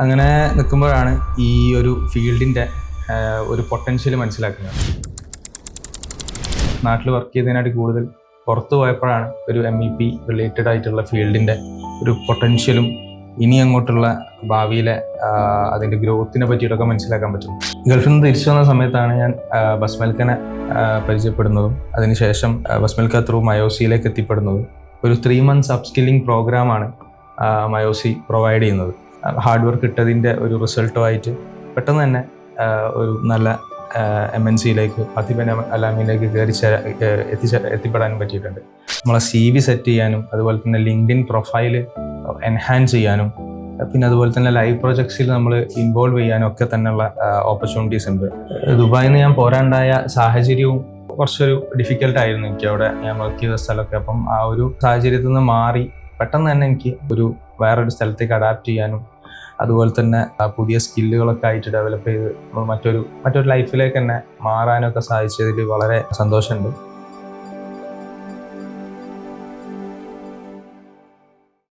അങ്ങനെ നിൽക്കുമ്പോഴാണ് ഈ ഒരു ഫീൽഡിൻ്റെ ഒരു പൊട്ടൻഷ്യൽ മനസ്സിലാക്കുന്നത്. നാട്ടിൽ വർക്ക് ചെയ്തതിനായിട്ട് കൂടുതൽ പുറത്തു പോയപ്പോഴാണ് ഒരു MEP റിലേറ്റഡ് ആയിട്ടുള്ള ഫീൽഡിൻ്റെ ഒരു പൊട്ടൻഷ്യലും ഇനി അങ്ങോട്ടുള്ള ഭാവിയിലെ അതിൻ്റെ ഗ്രോത്തിനെ പറ്റിയിട്ടൊക്കെ മനസ്സിലാക്കാൻ പറ്റും. ഗൾഫിൽ നിന്ന് തിരിച്ചു വന്ന സമയത്താണ് ഞാൻ ബസ്മൽക്കനെ പരിചയപ്പെടുന്നതും അതിനുശേഷം ബസ്മൽക്ക ത്രൂ മയോസിയിലേക്ക് എത്തിപ്പെടുന്നതും. ഒരു 3 months അപ്സ്കില്ലിംഗ് പ്രോഗ്രാമാണ് മയോസി പ്രൊവൈഡ് ചെയ്യുന്നത്. ഹാർഡ് വർക്ക് ഇട്ടതിൻ്റെ ഒരു റിസൾട്ടുമായിട്ട് പെട്ടെന്ന് തന്നെ ഒരു നല്ല MNCയിലേക്ക് അതിബൻ അലാമിലേക്ക് എത്തിപ്പെടാനും പറ്റിയിട്ടുണ്ട്. നമ്മളെ CV സെറ്റ് ചെയ്യാനും അതുപോലെ തന്നെ ലിങ്ക്ഡിൻ പ്രൊഫൈൽ എൻഹാൻസ് ചെയ്യാനും പിന്നെ അതുപോലെ തന്നെ ലൈവ് പ്രൊജക്ട്സിൽ നമ്മൾ ഇൻവോൾവ് ചെയ്യാനും ഒക്കെ തന്നെയുള്ള ഓപ്പർച്യൂണിറ്റീസ് ഉണ്ട്. ദുബായിൽ നിന്ന് ഞാൻ പോരാണ്ടായ സാഹചര്യവും കുറച്ചൊരു ഡിഫിക്കൽട്ടായിരുന്നു എനിക്ക് അവിടെ ഞാൻ വർക്ക് ചെയ്ത സ്ഥലമൊക്കെ. അപ്പം ആ ഒരു സാഹചര്യത്തിൽ നിന്ന് മാറി പെട്ടെന്ന് തന്നെ എനിക്ക് വേറൊരു സ്ഥലത്തേക്ക് അഡാപ്റ്റ് ചെയ്യാനും അതുപോലെ തന്നെ പുതിയ സ്കില്ലുകളൊക്കെ ആയിട്ട് ഡെവലപ്പ് ചെയ്ത് മറ്റൊരു ലൈഫിലേക്ക് തന്നെ മാറാനൊക്കെ സാധിച്ചതിൽ വളരെ സന്തോഷമുണ്ട്.